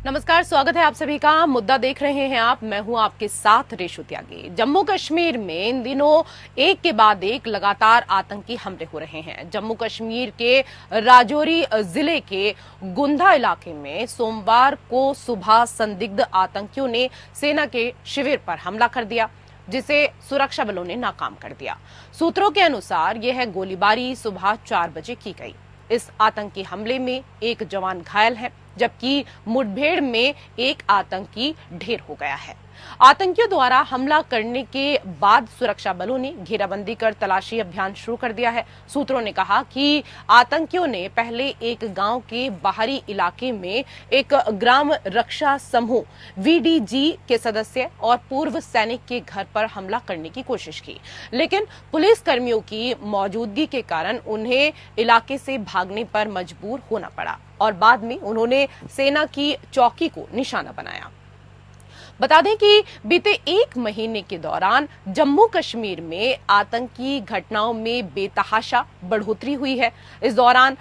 नमस्कार, स्वागत है आप सभी का। मुद्दा देख रहे हैं आप, मैं हूं आपके साथ रेशु त्यागी। जम्मू कश्मीर में इन दिनों एक के बाद एक लगातार आतंकी हमले हो रहे हैं। जम्मू कश्मीर के राजौरी जिले के गुंधा इलाके में सोमवार को सुबह संदिग्ध आतंकियों ने सेना के शिविर पर हमला कर दिया, जिसे सुरक्षा बलों ने नाकाम कर दिया। सूत्रों के अनुसार यह गोलीबारी सुबह 4 बजे की गई। इस आतंकी हमले में एक जवान घायल है, जबकि मुठभेड़ में एक आतंकी ढेर हो गया है। आतंकियों द्वारा हमला करने के बाद सुरक्षा बलों ने घेराबंदी कर तलाशी अभियान शुरू कर दिया है। सूत्रों ने कहा कि आतंकियों ने पहले एक गांव के बाहरी इलाके में एक ग्राम रक्षा समूह वीडीजी के सदस्य और पूर्व सैनिक के घर पर हमला करने की कोशिश की, लेकिन पुलिस कर्मियों की मौजूदगी के कारण उन्हें इलाके से भागने पर मजबूर होना पड़ा और बाद में उन्होंने सेना की चौकी को निशाना बनाया। बता दें कि बीते 1 महीने के दौरान जम्मू कश्मीर में आतंकी घटनाओं में बेतहाशा बढ़ोतरी हुई है। इस दौरान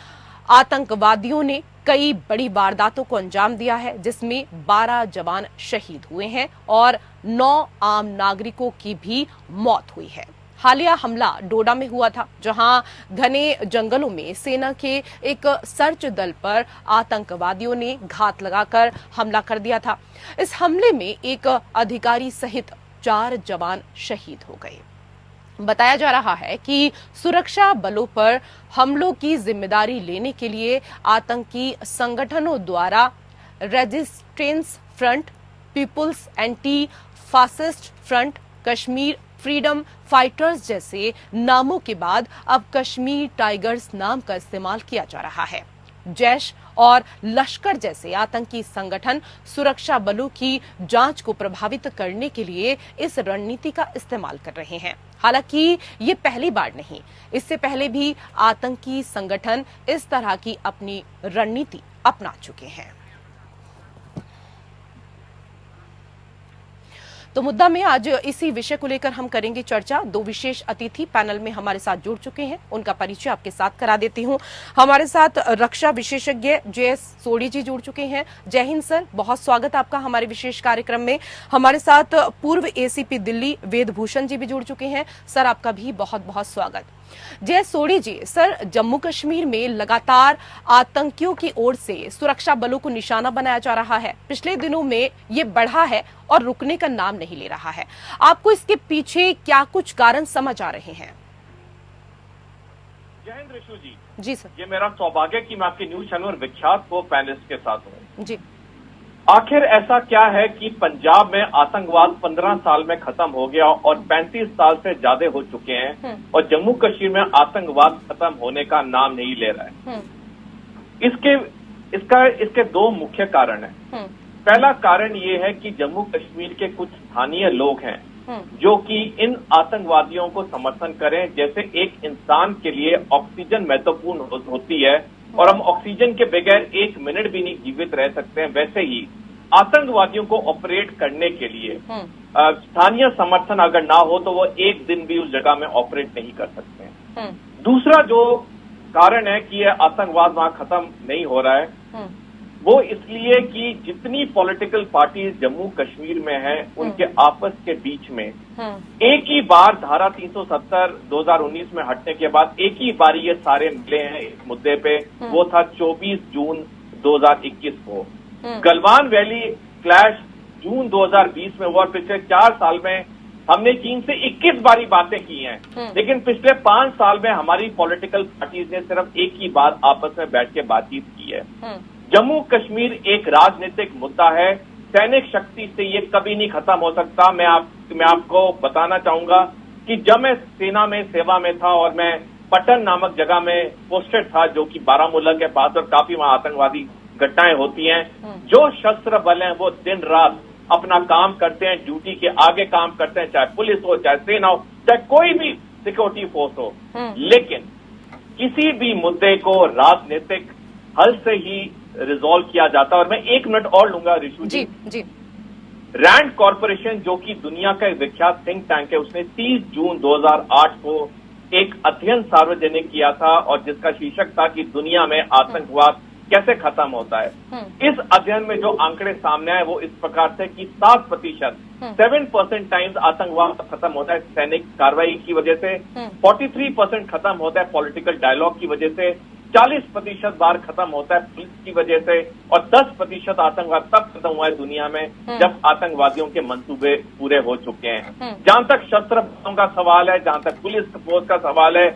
आतंकवादियों ने कई बड़ी वारदातों को अंजाम दिया है, जिसमें 12 जवान शहीद हुए हैं और 9 आम नागरिकों की भी मौत हुई है। हालिया हमला डोडा में हुआ था, जहां घने जंगलों में सेना के एक सर्च दल पर आतंकवादियों ने घात लगाकर हमला कर दिया था। इस हमले में एक अधिकारी सहित 4 जवान शहीद हो गए। बताया जा रहा है कि सुरक्षा बलों पर हमलों की जिम्मेदारी लेने के लिए आतंकी संगठनों द्वारा resistance front, people's anti fascist front, Kashmir freedom fighters जैसे नामों के बाद अब कश्मीर टाइगर्स नाम का इस्तेमाल किया जा रहा है। जैश और लश्कर जैसे आतंकी संगठन सुरक्षा बलों की जांच को प्रभावित करने के लिए इस रणनीति का इस्तेमाल कर रहे हैं। हालांकि ये पहली बार नहीं, इससे पहले भी आतंकी संगठन इस तरह की अपनी रणनीति अपना चुके हैं। तो मुद्दा में आज इसी विषय को लेकर हम करेंगे चर्चा। 2 विशेष अतिथि पैनल में हमारे साथ जुड़ चुके हैं, उनका परिचय आपके साथ करा देती हूं। हमारे साथ रक्षा विशेषज्ञ जे सोढ़ी जी जुड़ चुके हैं। जय हिंद सर, बहुत स्वागत आपका हमारे विशेष कार्यक्रम में। हमारे साथ पूर्व एसीपी दिल्ली वेदभूषण जी भी जुड़ चुके हैं। सर, आपका भी बहुत बहुत स्वागत। जय सोढ़ी जी, सर, जम्मू कश्मीर में लगातार आतंकियों की ओर से सुरक्षा बलों को निशाना बनाया जा रहा है। पिछले दिनों में ये बढ़ा है और रुकने का नाम नहीं ले रहा है। आपको इसके पीछे क्या कुछ कारण समझ आ रहे हैं? जय हिंद ऋषु जी। जी सर। ये मेरा सौभाग्य कि मैं आपके न्यूज चैनल और विख्यात को पैनलिस्ट के साथ हूँ। जी। आखिर ऐसा क्या है कि पंजाब में आतंकवाद 15 साल में खत्म हो गया और 35 साल से ज्यादा हो चुके हैं और जम्मू कश्मीर में आतंकवाद खत्म होने का नाम नहीं ले रहा है। इसके 2 मुख्य कारण हैं। पहला कारण ये है कि जम्मू कश्मीर के कुछ स्थानीय लोग हैं जो कि इन आतंकवादियों को समर्थन करें। जैसे एक इंसान के लिए ऑक्सीजन महत्वपूर्ण होती है और हम ऑक्सीजन के बगैर 1 मिनट भी नहीं जीवित रह सकते हैं, वैसे ही आतंकवादियों को ऑपरेट करने के लिए स्थानीय समर्थन अगर ना हो तो वो 1 दिन भी उस जगह में ऑपरेट नहीं कर सकते हैं। दूसरा जो कारण है कि यह आतंकवाद वहां खत्म नहीं हो रहा है, वो इसलिए कि जितनी पॉलिटिकल पार्टीज जम्मू कश्मीर में हैं, उनके आपस के बीच में एक ही बार धारा 370 2019 में हटने के बाद एक ही बार ये सारे मिले हैं इस मुद्दे पे। वो था 24 जून 2021 को। गलवान वैली क्लैश जून 2020 में हुआ। पिछले 4 साल में हमने चीन से 21 बारी बातें की हैं, लेकिन पिछले 5 साल में हमारी पॉलिटिकल पार्टीज ने सिर्फ एक ही बार आपस में बैठ के बातचीत की है। जम्मू कश्मीर एक राजनीतिक मुद्दा है, सैनिक शक्ति से ये कभी नहीं खत्म हो सकता। मैं आपको बताना चाहूंगा कि जब मैं सेना में सेवा में था और मैं पटन नामक जगह में पोस्टेड था, जो कि बारामूला के पास, और काफी वहां आतंकवादी घटनाएं होती हैं। जो शस्त्र बल हैं वो दिन रात अपना काम करते हैं, ड्यूटी के आगे काम करते हैं, चाहे पुलिस हो, चाहे सेना हो, चाहे कोई भी सिक्योरिटी फोर्स हो। लेकिन किसी भी मुद्दे को राजनीतिक हल से ही रिजॉल्व किया जाता है। और मैं 1 मिनट और लूंगा ऋषु जी। रैंड कॉरपोरेशन, जो कि दुनिया का एक विख्यात थिंक टैंक है, उसने 30 जून 2008 को एक अध्ययन सार्वजनिक किया था और जिसका शीर्षक था कि दुनिया में आतंकवाद कैसे खत्म होता है। इस अध्ययन में जो आंकड़े सामने आए वो इस प्रकार से कि 7%, 7% टाइम्स आतंकवाद खत्म होता है सैनिक कार्रवाई की वजह से, 43% खत्म होता है पॉलिटिकल डायलॉग की वजह से, 40% बार खत्म होता है पुलिस की वजह से, और 10% आतंकवाद तब खत्म हुआ है दुनिया में जब आतंकवादियों के मंसूबे पूरे हो चुके हैं। जहां तक शस्त्र बलों का सवाल है, जहां तक पुलिस फोर्स का सवाल है,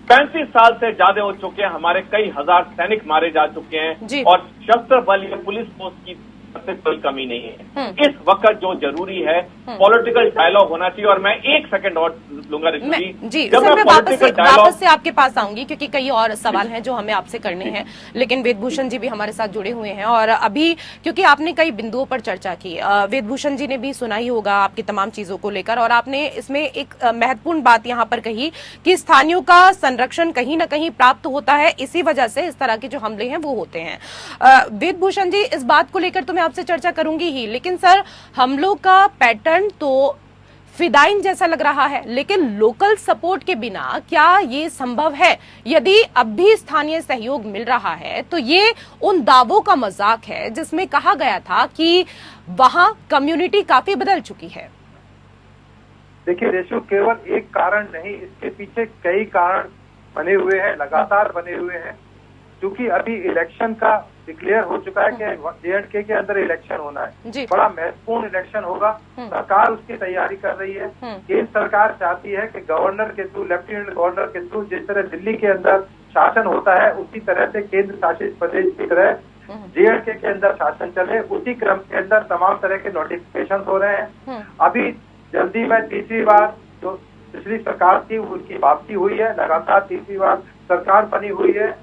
35 साल से ज्यादा हो चुके हैं, हमारे कई हजार सैनिक मारे जा चुके हैं और शस्त्र बल या पुलिस फोर्स की सबसे कोई कमी नहीं है। इस वक्त जो जरूरी है पॉलिटिकल डायलॉग होना चाहिए। और मैं 1 सेकंड और लूंगा जी सर, मैं वापस से आपके पास आऊंगी क्योंकि कई और सवाल हैं जो हमें आपसे करने हैं, लेकिन वेदभूषण जी भी हमारे साथ जुड़े हुए हैं। और अभी क्योंकि आपने कई बिंदुओं पर चर्चा की, वेदभूषण जी ने भी सुना ही होगा आपकी तमाम चीजों को लेकर, और आपने इसमें एक महत्वपूर्ण बात यहाँ पर कही कि स्थानीयों का संरक्षण कहीं ना कहीं प्राप्त होता है, इसी वजह से इस तरह के जो हमले हैं वो होते हैं। वेदभूषण जी, इस बात को लेकर तो मैं आपसे चर्चा करूंगी ही, लेकिन सर हमलों का पैटर्न तो फिदाइन जैसा लग रहा है, लेकिन लोकल सपोर्ट के बिना क्या ये संभव है? यदि अब भी स्थानीय सहयोग मिल रहा है तो ये उन दावों का मजाक है जिसमें कहा गया था कि वहां कम्युनिटी काफी बदल चुकी है। देखिए रेशु, केवल एक कारण नहीं, इसके पीछे कई कारण बने हुए हैं, लगातार बने हुए हैं। क्योंकि अभी इलेक्शन का डिक्लेयर हो चुका है कि J&K के अंदर इलेक्शन होना है, बड़ा महत्वपूर्ण इलेक्शन होगा। सरकार उसकी तैयारी कर रही है। केंद्र सरकार चाहती है कि गवर्नर के थ्रू, लेफ्टिनेंट गवर्नर के थ्रू जिस तरह दिल्ली के अंदर शासन होता है उसी तरह से केंद्र शासित प्रदेश की तरह J&K के अंदर शासन चले। उसी क्रम के अंदर तमाम तरह के नोटिफिकेशन हो रहे हैं। अभी जल्दी में तीसरी बार जो पिछली सरकार थी उनकी वापसी हुई है, लगातार तीसरी बार सरकार बनी हुई है।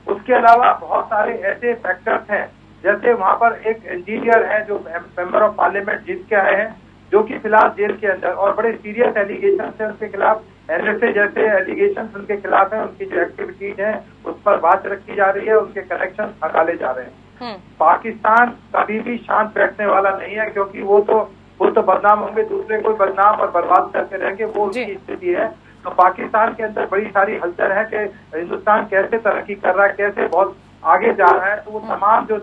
उसके अलावा बहुत सारे ऐसे फैक्टर्स हैं, जैसे वहां पर एक इंजीनियर है जो मेंबर ऑफ पार्लियामेंट जीत के आए हैं, जो कि फिलहाल जेल के अंदर, और बड़े सीरियस एलिगेशन है उनके खिलाफ, NSA जैसे एलिगेशन उनके खिलाफ है। उनकी जो एक्टिविटीज है उस पर बात रखी जा रही है, उनके कनेक्शन निकाले जा रहे हैं। पाकिस्तान कभी भी शांत बैठने वाला नहीं है, क्योंकि वो तो बदनाम होंगे, दूसरे को बदनाम और बर्बाद करते रहेंगे, वो उनकी स्थिति है। तो पाकिस्तान के अंदर बड़ी सारी हलचल है कि हिंदुस्तान कैसे तरक्की कर रहा है, कैसे बहुत आगे जा रहा है। तो वो तमाम जो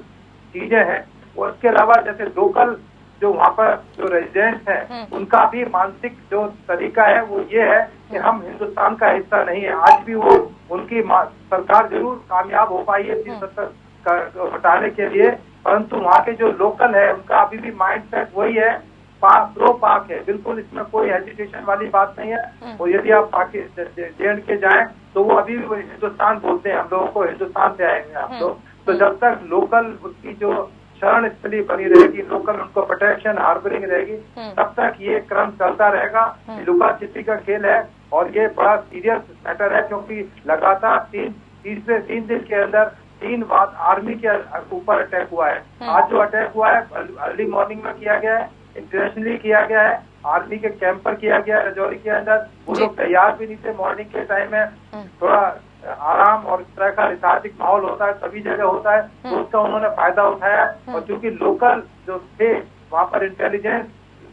चीजें हैं, और उसके अलावा जैसे लोकल जो वहाँ पर जो रेजिडेंट्स हैं उनका भी मानसिक जो तरीका है वो ये है कि हम हिंदुस्तान का हिस्सा नहीं है। आज भी वो उनकी सरकार जरूर कामयाब हो पाई है 370 हटाने के लिए, परंतु वहाँ के जो लोकल है उनका अभी भी माइंड सेट वही है, प्रो पाक है, बिल्कुल इसमें कोई हेजिटेशन वाली बात नहीं है। और यदि आप J&K जाएं तो वो अभी भी हिंदुस्तान बोलते हैं, हम लोगों को हिंदुस्तान से आएंगे आप लोग। तो जब तक लोकल उसकी जो शरण स्थली बनी रहेगी, लोकल उनको प्रोटेक्शन हार्बरिंग रहेगी, तब तक ये क्रम चलता रहेगा। लुका छिपी का खेल है और ये बड़ा सीरियस मैटर है, क्योंकि लगातार 3 दिन के अंदर 3 बार आर्मी के ऊपर अटैक हुआ है। आज जो अटैक हुआ है अर्ली मॉर्निंग में किया गया है, इंटरनेशनली किया गया है, आर्मी के कैंप पर किया गया है रजौरी के अंदर। वो लोग तैयार भी नहीं थे, मॉर्निंग के टाइम में थोड़ा आराम और इस तरह का रिथार्जिक माहौल होता है, सभी जगह होता है, तो उसका उन्होंने फायदा उठाया। और चूंकि लोकल जो थे वहाँ पर इंटेलिजेंस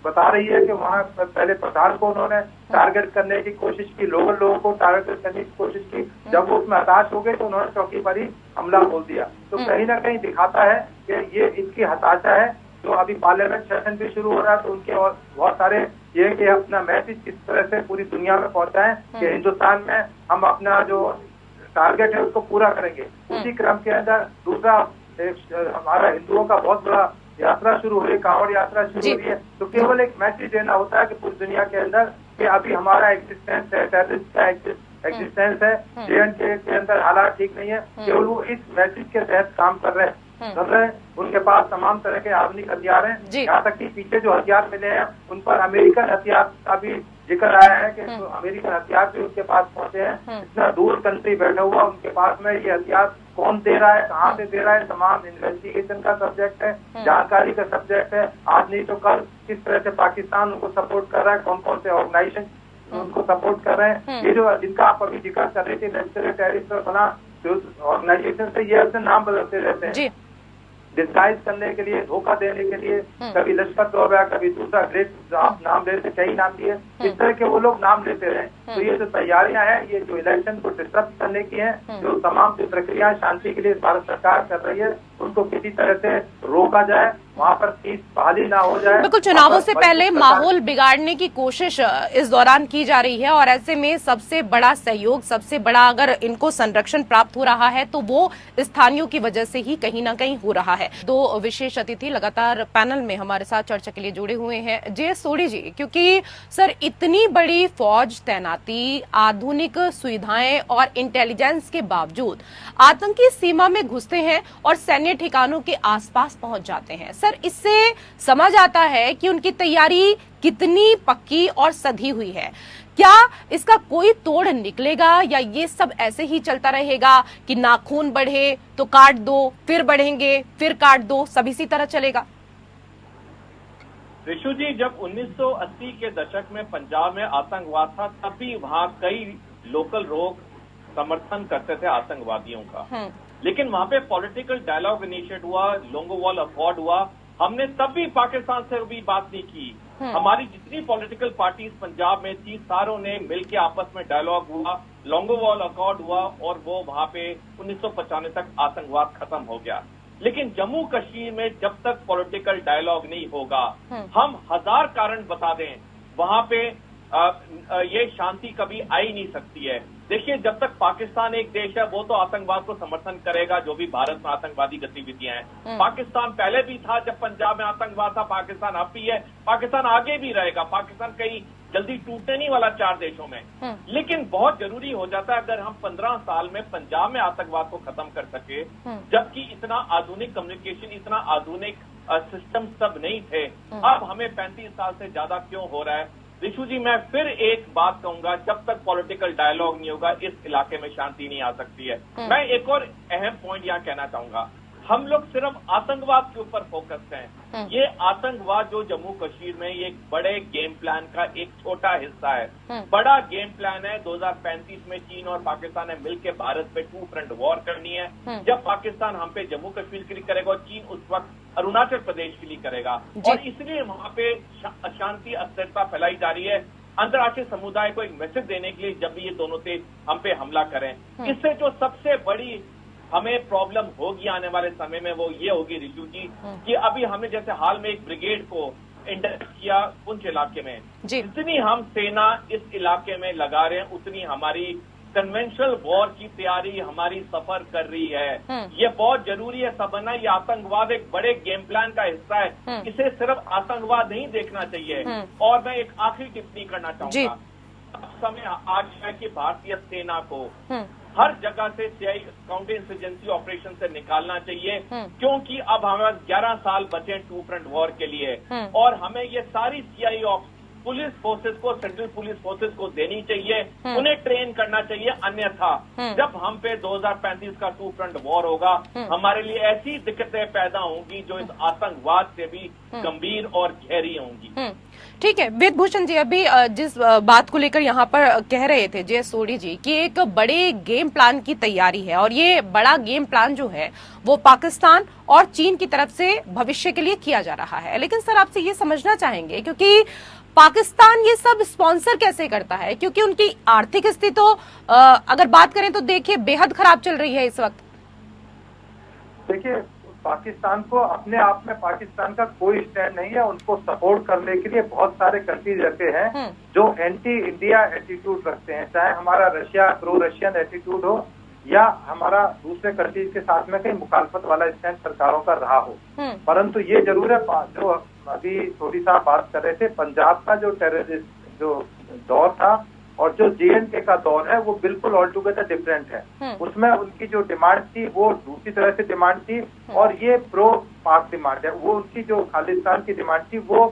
बता रही है कि वहाँ पहले प्रधान को उन्होंने टारगेट करने की कोशिश की, लोकल लोगों को टारगेट करने की कोशिश की। जब वो उसमें हताश हो गए तो उन्होंने चौकी पर ही हमला बोल दिया। तो कहीं ना कहीं दिखाता है कि ये इसकी हताशा है। तो अभी पार्लियामेंट सेशन भी शुरू हो रहा है, तो उनके और बहुत सारे ये कि अपना मैसेज किस तरह से पूरी दुनिया में पहुंचाएं कि हिंदुस्तान में हम अपना जो टारगेट है उसको पूरा करेंगे। उसी क्रम के अंदर दूसरा हमारा हिंदुओं का बहुत बड़ा यात्रा शुरू हुई, कांवड़ यात्रा शुरू हुई है। तो केवल एक मैसेज देना होता है कि पूरी दुनिया के अंदर कि अभी हमारा एग्जिस्टेंस है, टेररिस्ट का एग्जिस्टेंस है, J&K के अंदर हालात ठीक नहीं है। केवल वो इस मैसेज के तहत काम कर रहे हैं। उनके पास तमाम तरह के आधुनिक हथियार हैं, यहाँ तक कि पीछे जो हथियार मिले हैं उन पर अमेरिकन हथियार का भी जिक्र आया है कि अमेरिकन हथियार भी उनके पास पहुंचे हैं। इतना दूर कंट्री बैठा हुआ उनके पास में ये हथियार कौन दे रहा है, कहाँ से दे रहा है, तमाम इन्वेस्टिगेशन का सब्जेक्ट है, जानकारी का सब्जेक्ट है। आज नहीं तो कल किस तरह से पाकिस्तान उनको सपोर्ट कर रहा है, कौन कौन से ऑर्गेनाइजेशन उनको सपोर्ट कर रहे हैं। ये जो जिनका आप अभी जिक्र कर रहे थे नेशनल टेररिस्ट बना, जो ऑर्गेनाइजेशन से ये अपने नाम बदलते रहते हैं। डिस्गाइज करने के लिए, धोखा देने के लिए, कभी लश्कर तोयबा, कभी दूसरा ग्रेट आप नाम लेते, कई नाम दिए, इस तरह के वो लोग नाम लेते रहे। तो ये जो तैयारियां हैं, ये जो इलेक्शन को डिस्टर्ब करने की हैं, जो तमाम जो प्रक्रिया शांति के लिए भारत सरकार कर रही है, उनको किसी तरह से रोका जाए, वहाँ पर पीस बहाली ना हो जाए। बिल्कुल, चुनावों से पहले माहौल बिगाड़ने की कोशिश इस दौरान की जा रही है और ऐसे में सबसे बड़ा सहयोग, सबसे बड़ा अगर इनको संरक्षण प्राप्त हो रहा है तो वो स्थानीयों की वजह से ही कहीं ना कहीं हो रहा है। दो विशेष अतिथि लगातार पैनल में हमारे साथ चर्चा के लिए जुड़े हुए हैं। जे सोढ़ी जी, क्योंकि सर इतनी बड़ी फौज तैनाती, आधुनिक सुविधाएं और इंटेलिजेंस के बावजूद आतंकी सीमा में घुसते हैं और सैन्य ठिकानों के आसपास पहुंच जाते हैं। सर, इससे समझ आता है कि उनकी तैयारी कितनी पक्की और सधी हुई है। क्या इसका कोई तोड़ निकलेगा या ये सब ऐसे ही चलता रहेगा कि नाखून बढ़े तो काट दो, फिर बढ़ेंगे, फिर काट दो, सब इसी तरह चलेगा? ऋषु जी, जब 1980 के दशक में पंजाब में आतंकवाद था, तब भी वहाँ कई लोकल लोग समर्थन करते थे आतंकवादियों का, लेकिन वहाँ पे पॉलिटिकल डायलॉग इनिशिएट हुआ, लोंगोवाल अकॉर्ड हुआ। हमने तब भी पाकिस्तान से भी बात नहीं की। हमारी जितनी पॉलिटिकल पार्टीज पंजाब में थी, सारों ने मिलकर आपस में डायलॉग हुआ, लोंगोवाल अकॉर्ड हुआ और वो वहाँ पे 1995 तक आतंकवाद खत्म हो गया। लेकिन जम्मू कश्मीर में जब तक पॉलिटिकल डायलॉग नहीं होगा, हम हजार कारण बता दें, वहाँ पे ये शांति कभी आ ही नहीं सकती है। देखिए, जब तक पाकिस्तान एक देश है, वो तो आतंकवाद को समर्थन करेगा, जो भी भारत में आतंकवादी गतिविधियां हैं। पाकिस्तान पहले भी था, जब पंजाब में आतंकवाद था, पाकिस्तान अब भी है, पाकिस्तान आगे भी रहेगा। पाकिस्तान कहीं जल्दी टूटने नहीं वाला 4 देशों में। लेकिन बहुत जरूरी हो जाता है अगर हम 15 साल में पंजाब में आतंकवाद को खत्म कर सके, जबकि इतना आधुनिक कम्युनिकेशन, इतना आधुनिक सिस्टम सब नहीं थे। अब हमें 35 साल से ज्यादा क्यों हो रहा है? ऋषु जी, मैं फिर एक बात कहूंगा, जब तक पॉलिटिकल डायलॉग नहीं होगा, इस इलाके में शांति नहीं आ सकती है। मैं एक और अहम पॉइंट यहाँ कहना चाहूंगा, हम लोग सिर्फ आतंकवाद के ऊपर फोकस हैं। ये आतंकवाद जो जम्मू कश्मीर में, ये एक बड़े गेम प्लान का एक छोटा हिस्सा है। बड़ा गेम प्लान है, 2035 में चीन और पाकिस्तान ने मिलकर भारत पे 2 फ्रंट वॉर करनी है। जब पाकिस्तान हम पे जम्मू कश्मीर के लिए करेगा और चीन उस वक्त अरुणाचल प्रदेश के लिए करेगा, और इसलिए वहाँ पे अशांति, अस्थिरता फैलाई जा रही है। अंतर्राष्ट्रीय समुदाय को एक मैसेज देने के लिए जब भी ये दोनों से हम पे हमला करें, इससे जो सबसे बड़ी हमें प्रॉब्लम होगी आने वाले समय में, वो ये होगी ऋषु जी, कि अभी हमने जैसे हाल में एक ब्रिगेड को इंडक्ट किया पुंछ इलाके में, जितनी हम सेना इस इलाके में लगा रहे हैं, उतनी हमारी कन्वेंशनल वॉर की तैयारी हमारी सफर कर रही है। ये बहुत जरूरी है समझना, ये आतंकवाद एक बड़े गेम प्लान का हिस्सा है। इसे सिर्फ आतंकवाद नहीं देखना चाहिए। और मैं एक आखिरी टिप्पणी करना चाहूंगा, अब समय आ गया है कि भारतीय सेना को हर जगह से काउंटर इंसर्जेंसी ऑपरेशन से निकालना चाहिए, क्योंकि अब हमें 11 साल बचे 2 फ्रंट वॉर के लिए, और हमें ये सारी CI पुलिस फोर्सेस को, सेंट्रल पुलिस फोर्सेस को देनी चाहिए, उन्हें ट्रेन करना चाहिए। अन्यथा जब हम पे 2035 का 2 फ्रंट वॉर होगा, हमारे लिए ऐसी दिक्कतें पैदा होंगी जो इस आतंकवाद से भी गंभीर और गहरी होंगी। ठीक है वेद भूषण जी, अभी जिस बात को लेकर यहाँ पर कह रहे थे जे सोढ़ी जी कि एक बड़े गेम प्लान की तैयारी है, और ये बड़ा गेम प्लान जो है वो पाकिस्तान और चीन की तरफ से भविष्य के लिए किया जा रहा है। लेकिन सर, आपसे ये समझना चाहेंगे, क्योंकि पाकिस्तान ये सब स्पॉन्सर कैसे करता है, क्योंकि उनकी आर्थिक स्थिति तो अगर बात करें तो देखिए बेहद खराब चल रही है इस वक्त। देखिए, पाकिस्तान को अपने आप में पाकिस्तान का कोई स्टैंड नहीं है। उनको सपोर्ट करने के लिए बहुत सारे कंट्रीज रखे हैं जो एंटी इंडिया एटीट्यूड रखते हैं, चाहे हमारा रशिया प्रो रशियन एटीट्यूड हो या हमारा दूसरे कंट्रीज के साथ में कहीं मुखालफत वाला स्टैंड सरकारों का रहा हो। परंतु ये जरूर है, जो अभी थोड़ी सा बात कर रहे थे, पंजाब का जो टेररिस्ट जो दौर था और जो JNK का दौर है, वो बिल्कुल ऑल टुगेदर डिफरेंट है। उसमें उनकी जो डिमांड थी वो दूसरी तरह से डिमांड थी, और ये प्रो पाक डिमांड है। वो उनकी जो खालिस्तान की डिमांड थी वो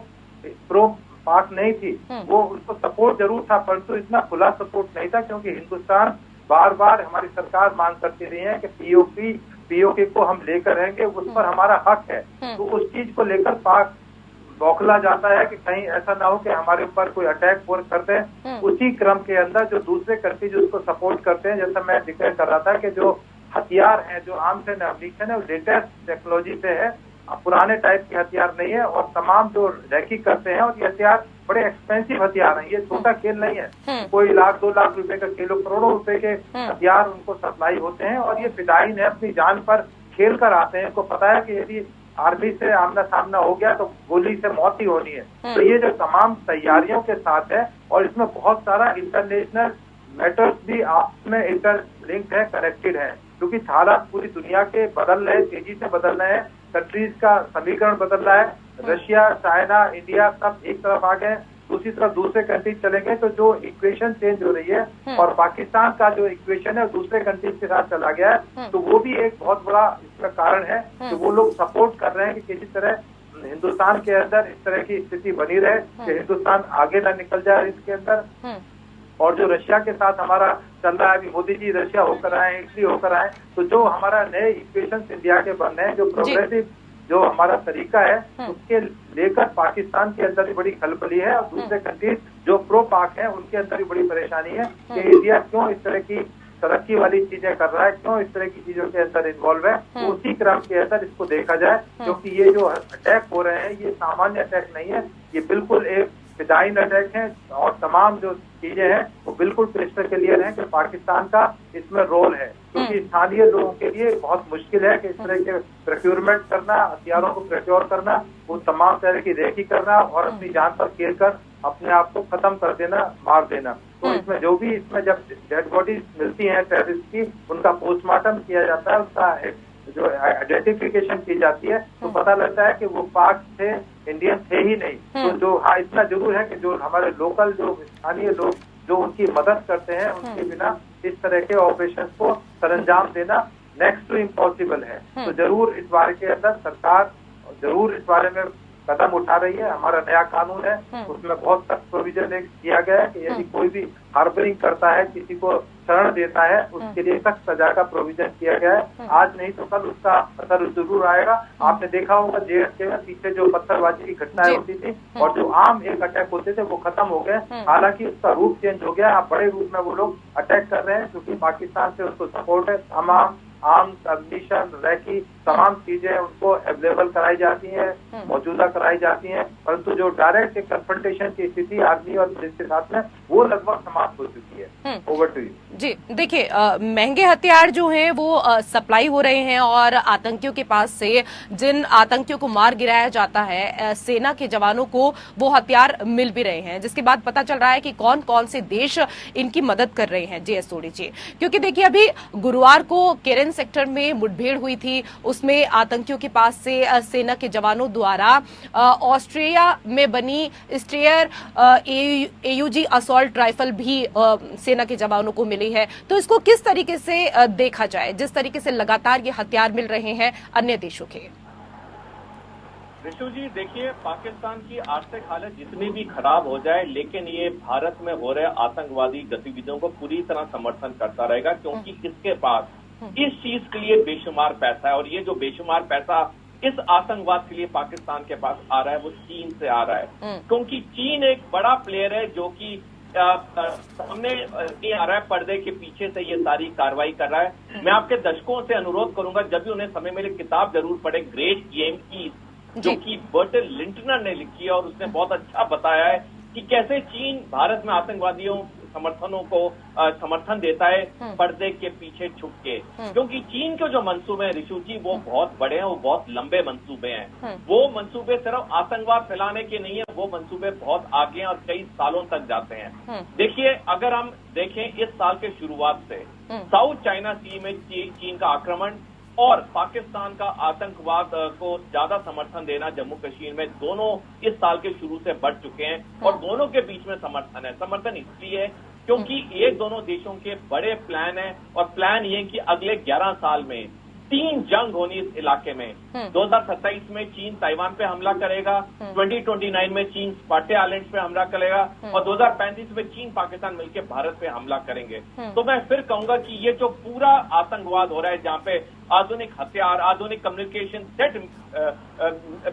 प्रो पाक नहीं थी। वो उनको सपोर्ट जरूर था, परंतु इतना खुला सपोर्ट नहीं था, क्योंकि हिंदुस्तान बार बार, हमारी सरकार मांग करती रही है कि POK को हम लेकर रहेंगे, उस पर हमारा हक है। तो उस चीज को लेकर पाक बौखला जाता है कि कहीं ऐसा ना हो कि हमारे ऊपर कोई अटैक कर दे। उसी क्रम के अंदर जो दूसरे कंट्रीज उसको सपोर्ट करते हैं, जैसा मैं जिक्र कर रहा था कि जो हथियार हैं, जो आर्म्स एंड एम्यूनिशन है, वो लेटेस्ट टेक्नोलॉजी से है, पुराने टाइप के हथियार नहीं है। और तमाम जो रैकिंग करते हैं, और ये हथियार बड़े एक्सपेंसिव हथियार हैं, ये छोटा खेल नहीं है, कोई लाख 2 लाख रुपए का खेल, करोड़ों रुपए के हथियार उनको सप्लाई होते हैं। और ये फिदायीन है, अपनी जान पर खेल कर आते हैं, इनको पता है कि यदि आर्मी से आमना सामना हो गया तो गोली से मौत ही होनी है। तो ये जो तमाम तैयारियों के साथ है, और इसमें बहुत सारा इंटरनेशनल मैटर्स भी आपस में इंटरलिंक्ड है, कनेक्टेड है, क्योंकि हालात पूरी दुनिया के बदल रहे, तेजी से बदल रहे हैं, कंट्रीज का समीकरण बदल रहा है, रशिया, चाइना, इंडिया सब एक तरफ आ गए, दूसरी तरफ दूसरे कंट्रीज चलेंगे, तो जो इक्वेशन चेंज हो रही है और पाकिस्तान का जो इक्वेशन है दूसरे कंट्रीज के साथ चला गया है, तो वो भी एक बहुत बड़ा इसका कारण है कि वो लोग सपोर्ट कर रहे हैं कि किसी तरह हिंदुस्तान के अंदर इस तरह की स्थिति बनी रहे कि हिंदुस्तान आगे ना निकल जाए इसके अंदर। और जो रशिया के साथ हमारा चल रहा है, अभी मोदी जी रशिया होकर आए, इटली होकर आए, तो जो हमारा नए इक्वेशन इंडिया के बन रहे हैं, जो प्रोग्रेसिव जो हमारा तरीका है, उसके लेकर पाकिस्तान के अंदर भी बड़ी खलबली है, और दूसरे कंट्रीज जो प्रो पाक है उनके अंदर भी बड़ी परेशानी है कि इंडिया क्यों इस तरह की तरक्की वाली चीजें कर रहा है, क्यों इस तरह की चीजों के अंदर इन्वॉल्व है। तो उसी क्रम के अंदर इसको देखा जाए, क्योंकि ये जो अटैक हो रहे हैं ये सामान्य अटैक नहीं है, ये बिल्कुल एक फिदायीन अटैक है, और तमाम जो चीजें हैं वो बिल्कुल क्रिस्टल क्लियर है कि पाकिस्तान का इसमें रोल है, क्योंकि स्थानीय लोगों के लिए बहुत मुश्किल है कि इस तरह के प्रोक्योरमेंट करना, हथियारों को प्रोक्योर करना, वो तमाम तरह की रेकी करना और अपनी जान पर खेल कर अपने आप को खत्म कर देना, मार देना। तो इसमें जो भी इसमें जब डेड बॉडीज मिलती हैं टेररिस्ट की, उनका पोस्टमार्टम किया जाता है, उनका जो आइडेंटिफिकेशन की जाती है, तो पता लगता है कि वो पाक थे, इंडियन थे ही नहीं। तो जो हाँ इतना जरूर है कि जो हमारे लोकल जो स्थानीय लोग जो उनकी मदद करते हैं, उनके बिना इस तरह के ऑपरेशन को सरंजाम देना नेक्स्ट टू इम्पॉसिबल है। तो जरूर इस बारे के अंदर सरकार जरूर इस बारे में कदम उठा रही है। हमारा नया कानून है, उसमें बहुत सख्त प्रोविजन किया गया है कि यदि कोई भी हार्बरिंग करता है, किसी को शरण देता है, उसके लिए सख्त सजा का प्रोविजन किया गया है। आज नहीं तो कल उसका असर जरूर आएगा। आपने देखा होगा JNK में पीछे जो पत्थरबाजी की घटनाएं होती थी और जो आम एक अटैक होते थे वो खत्म हो गए, हालांकि उसका रूप चेंज हो गया। अब बड़े रूप में वो लोग अटैक कर रहे हैं, क्योंकि पाकिस्तान से उसको सपोर्ट है। तमाम आर्म्स, एम्यूनिशन, रैकी तमाम चीजें उनको अवेलेबल कराई जाती हैं, मौजूदा कराई जाती हैं, परंतु जो डायरेक्ट कन्फ्रंटेशन की स्थिति आर्मी और पुलिस के साथ में वो लगभग समाप्त हो चुकी है। Over to you. जी देखिए, महंगे हथियार जो हैं वो सप्लाई हो रहे हैं, और आतंकियों के पास से जिन आतंकियों को मार गिराया जाता है, सेना के जवानों को वो हथियार मिल भी रहे हैं, जिसके बाद पता चल रहा है कि कौन कौन से देश इनकी मदद कर रहे हैं। JS सोडी जी, क्योंकि देखिए अभी गुरुवार को केरन सेक्टर में मुठभेड़ हुई थी, उसमें आतंकियों के पास से सेना के जवानों द्वारा ऑस्ट्रिया में बनी स्ट्रेयर AUG असॉल्ट राइफल भी सेना के जवानों को मिली है। तो इसको किस तरीके से देखा जाए, जिस तरीके से लगातार ये हथियार मिल रहे हैं अन्य देशों के? ऋषु जी देखिए, पाकिस्तान की आर्थिक हालत जितनी भी खराब हो जाए, लेकिन ये भारत में हो रहे आतंकवादी गतिविधियों को पूरी तरह समर्थन करता रहेगा, क्योंकि इसके पास इस चीज के लिए बेशुमार पैसा है। और ये जो बेशुमार पैसा इस आतंकवाद के लिए पाकिस्तान के पास आ रहा है वो चीन से आ रहा है, क्योंकि चीन एक बड़ा प्लेयर है जो कि सामने ये आ रहा है, पर्दे के पीछे से ये सारी कार्रवाई कर रहा है। मैं आपके दर्शकों से अनुरोध करूंगा, जब भी उन्हें समय मिले किताब जरूर पढ़े, ग्रेट गेम ईस्ट, जो कि बर्टल लिंटनर ने लिखी है, और उसने बहुत अच्छा बताया है कि कैसे चीन भारत में आतंकवादियों समर्थनों को समर्थन देता है पर्दे के पीछे छुप के। क्योंकि चीन के जो मंसूबे हैं ऋषु जी वो बहुत बड़े हैं, वो बहुत लंबे मंसूबे हैं। वो मंसूबे सिर्फ आतंकवाद फैलाने के नहीं है, वो मंसूबे बहुत आगे हैं और कई सालों तक जाते हैं। देखिए, अगर हम देखें इस साल के शुरुआत से साउथ चाइना सी में चीन का आक्रमण और पाकिस्तान का आतंकवाद को ज्यादा समर्थन देना जम्मू कश्मीर में, दोनों इस साल के शुरू से बढ़ चुके हैं। और दोनों के बीच में समर्थन है। समर्थन इसलिए है क्योंकि ये दोनों देशों के बड़े प्लान हैं, और प्लान ये कि अगले 11 साल में 3 जंग होनी इस इलाके में। 2027 में चीन ताइवान पे हमला करेगा, 2029 में चीन स्पाटे आइलैंड्स पे हमला करेगा, और 2035 में चीन पाकिस्तान मिलकर भारत पे हमला करेंगे। तो मैं फिर कहूंगा कि ये जो पूरा आतंकवाद हो रहा है, जहाँ पे आधुनिक हथियार, आधुनिक कम्युनिकेशन सेट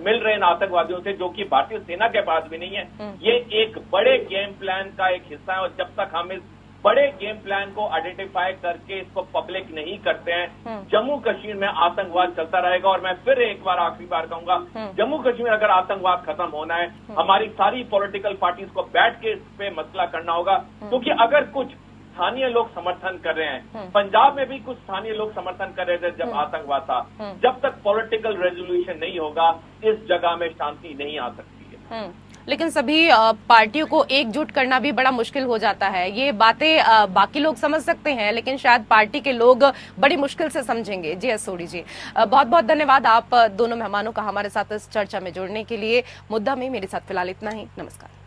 मिल रहे हैं आतंकवादियों से, जो कि भारतीय सेना के पास भी नहीं है, ये एक बड़े गेम प्लान का एक हिस्सा है। और जब तक हम इस बड़े गेम प्लान को आइडेंटिफाई करके इसको पब्लिक नहीं करते हैं, जम्मू कश्मीर में आतंकवाद चलता रहेगा। और मैं फिर एक बार आखिरी बार कहूंगा, जम्मू कश्मीर अगर आतंकवाद खत्म होना है, हमारी सारी पॉलिटिकल पार्टीज को बैठ के इस पे मसला करना होगा। क्योंकि अगर कुछ स्थानीय लोग समर्थन कर रहे हैं, पंजाब में भी कुछ स्थानीय लोग समर्थन कर रहे थे जब आतंकवाद था, जब तक पॉलिटिकल रेजोल्यूशन नहीं होगा इस जगह में शांति नहीं आ सकती है। लेकिन सभी पार्टियों को एकजुट करना भी बड़ा मुश्किल हो जाता है। ये बातें बाकी लोग समझ सकते हैं, लेकिन शायद पार्टी के लोग बड़ी मुश्किल से समझेंगे। जी एस सोढी जी, बहुत बहुत धन्यवाद आप दोनों मेहमानों का हमारे साथ इस चर्चा में जुड़ने के लिए। मुद्दा में मेरे साथ फिलहाल इतना ही। नमस्कार।